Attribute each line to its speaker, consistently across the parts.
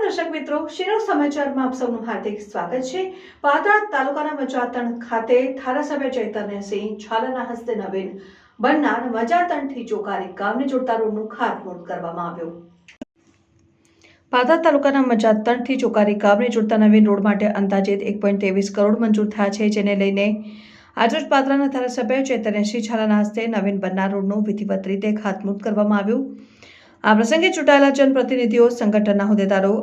Speaker 1: દર્શક મિત્રો, શિરોવ સમાચારમાં આપ સૌનું હાર્દિક સ્વાગત છે। પાદરા તાલુકાના મજાતણ ખાતે ધારાસભ્ય ચૈતન્યસિંહ ઝાલાના હસ્તે નવીન બનનાર મજાતણથી ચોકારી ગામને જોડતા રોડનું ખાતમુહૂર્ત કરવામાં આવ્યું। પાદરા તાલુકાના મજાતણથી ચોકારી ગામને જોડતા નવીન રોડ માટે અંદાજિત 1.23 કરોડ મંજૂર થયા છે, જેને લઈને આજરોજ પાદરાના ધારાસભ્ય ચૈતન્યસિંહ ઝાલાના હસ્તે નવીન બનનાર રોડનું વિધિવત રીતે ખાતમુહૂર્ત કરવામાં આવ્યું। આ પ્રસંગે ચૂંટાયેલા જનપ્રતિનિધિઓ, સંગઠનના હોદ્દેદારો,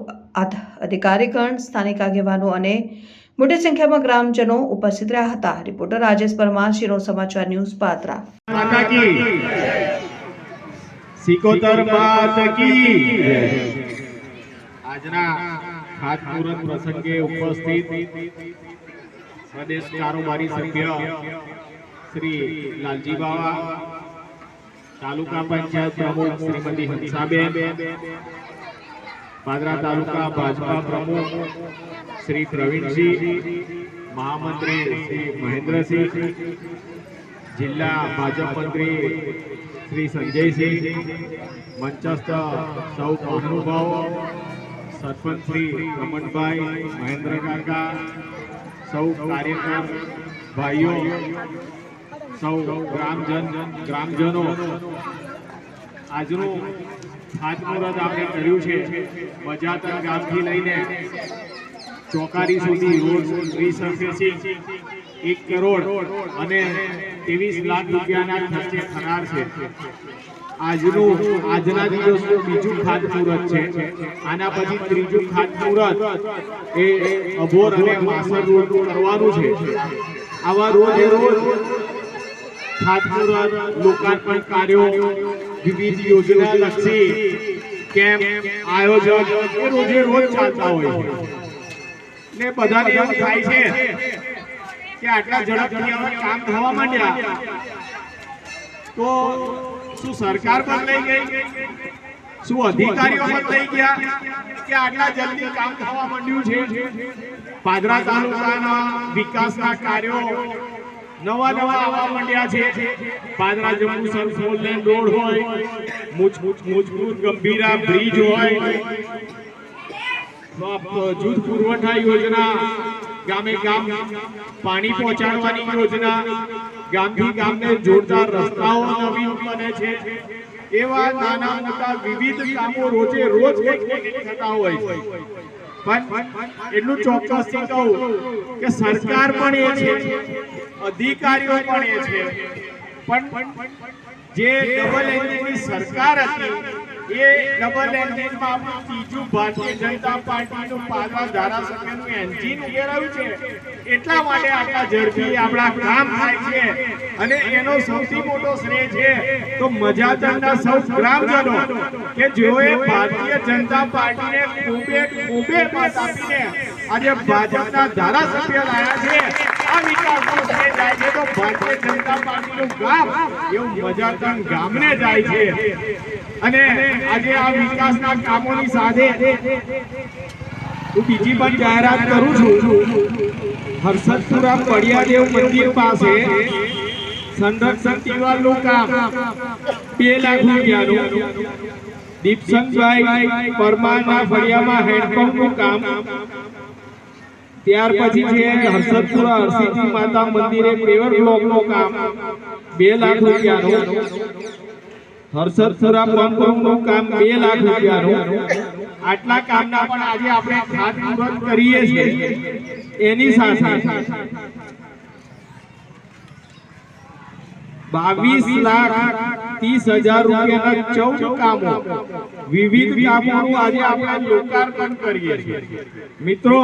Speaker 1: અધિકારીગણ, સ્થાનિક આગેવાનો અને મોટી સંખ્યામાં ગ્રામજનો ઉપસ્થિત રહ્યા હતા। રિપોર્ટર રાજેશ પરમાર, શિરોવ સમાચાર ન્યૂઝ, પાદરા।
Speaker 2: આજના ખાતમુહૂર્ત પ્રસંગે ઉપસ્થિત પ્રદેશ કારોબારી સભ્ય શ્રી લાલજી બાવા, તાલુકા પંચાયત પ્રમુખ શ્રીમતી હંસાબેન, પાદરા તાલુકા ભાજપા પ્રમુખ શ્રી પ્રવીણસિંહ, મહામંત્રી શ્રી મહેન્દ્રસિંહ, જિલ્લા ભાજપ મંત્રી શ્રી સંજયસિંહ, મંચસ્થ સૌ મહાનુભાવો, સરપંચ શ્રી રમણભાઈ, મહેન્દ્ર કાકા, સૌ કાર્યકર ભાઈઓ, સૌ ગ્રામજનો, આજનું ખાતમુહૂર્ત આપણે કર્યું છે। મજાતણ ગામથી લઈને ચોકારી સુધી રોડ રિસર્ફેસિંગ 1 કરોડ અને 23 લાખ રૂપિયાના ખર્ચે થનાર છે। આજના દિવસનું બીજું ખાતમુહૂર્ત છે। આના પછી ત્રીજું ખાતમુહૂર્ત એ અભોર અને માસર રોડ કરવાનું છે। આવા રોજે રોજ ખાતમુહૂર્ત, લોકાર્પણ કાર્યો, વિવિધ યોજના લક્ષી કેમ્પ આયોજન એ રોજે રોજ ચાલતા હોય છે। ને બધાને એવું થાય છે કે આટલા ઝડપથી હવે કામ થવા માંડ્યા તો શું સરકાર બદલાઈ ગઈ, શું અધિકારીઓ બદલાઈ ગયા કે આટલા જલ્દી કામ થવા માંડ્યું છે? પાદરા તાલુકાના વિકાસના કાર્યો નવા આવવા માંડ્યા છે। પાદરા જંબુસર 4 લેન રોડ હોય, મુજપુર ગંભીરા બ્રિજ હોય, જૂથ પુરવઠા યોજના, ગામે ગામ પાણી પહોંચાડવાની યોજના, ગામથી ગામને જોડતા રસ્તાઓ નવીન બને છે। એવા નાના મોટા વિવિધ કામો રોજે રોજ થતા હોય છે। પણ એટલું ચોક્કસથી કહું કે સરકાર પણ એ છે, અધિકારીઓ પણ એ છે, પણ જે ડબલ એન્જિનની સરકાર હતી એ ડબલ એન્જિનમાં ત્રીજું ભારતીય જનતા પાર્ટીનું પાદરા ધારાસભ્યનું એન્જિન ઉમેરાયું છે। એટલા માટે આટલા ઝડપી આપણા કામ થાય છે અને એનો સૌથી મોટો શ્રેય છે તો મજાતણના સૌ ગ્રામજનો કે જેઓએ ભારતીય જનતા પાર્ટીને ખૂબે મત આપીને આજે ભાજપના ધારાસભ્ય લાયા છે। આ વિકાસનો શ્રેય જાય છે તો ભારતીય જનતા પાર્ટીનું ગામ એવું મજાતણ ગામને જાય છે। અને આજે આ વિકાસના કામોની સાથે હું બીજી પણ જાહેરાત કરું છું। હર્ષદપુરા પડિયાદેવ મંદિર પાસે સંરક્ષણ દિવાલનું કામ 2 લાખ રૂપિયાનું, દીપસંગભાઈ પરમારના ફળિયામાં હેન્ડપંપનું કામ, ત્યાર પછી છે હર્ષદપુરા હરસિદ્ધિ માતા મંદિરે પેવર બ્લોકનું કામ 2 લાખ રૂપિયાનું, હર્ષદપુરા પંપનું કામ 2 લાખ રૂપિયાનું। આટલા કામના પણ આજે આપણે ખાતમુહૂર્ત કરીએ છીએ। એની સાથે 22,30,000 રૂપિયાના 14 કામો, વિવિધ કામોનું આજે આપણે લોકાર્પણ કરીએ છીએ। મિત્રો,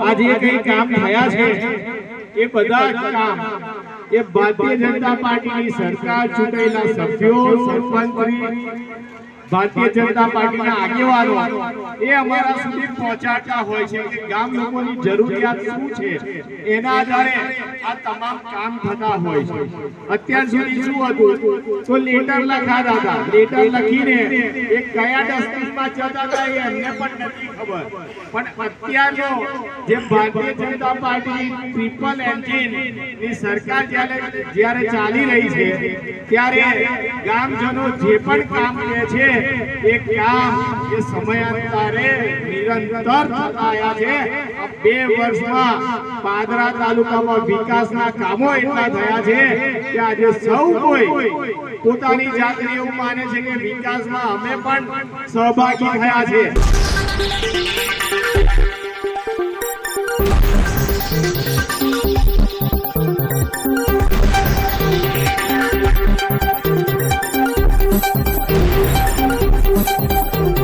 Speaker 2: આજે કઈ કામ થયા છે એ બધા કામ એ ભારતીય જનતા પાર્ટીની સરકાર, ચૂંટાયેલા સભ્યો, સરપંચ, ભારતીય જનતા પાર્ટીના આગેવાનો એ અમારા સુધી પહોંચાડતા હોય છે કે ગામ લોકોની જરૂરિયાત શું છે, એના આધારે આ તમામ કામ થતા હોય છે। અત્યાર સુધી શું હતું તો લેટર લખાતા હતા, લેટર લખીને એ કયા ડસ્ટબિનમાં જતા હતા એ અમને પણ નથી ખબર। પણ અત્યારનો જે Bharatiya Janata party triple engine ની સરકાર જ્યારે ચાલી રહી છે ત્યારે ગામજનો જે પણ કામ કરે છે એ કામ એ સમયાંતરે નિરંતર થતા આવ્યા છે. આ 2 વર્ષમાં પાદરા તાલુકામાં વિકાસના કામો એટલા થયા છે કે આજે સૌ કોઈ પોતાની જાતને એવું માને છે કે વિકાસમાં અમે પણ સહભાગી થયા છે.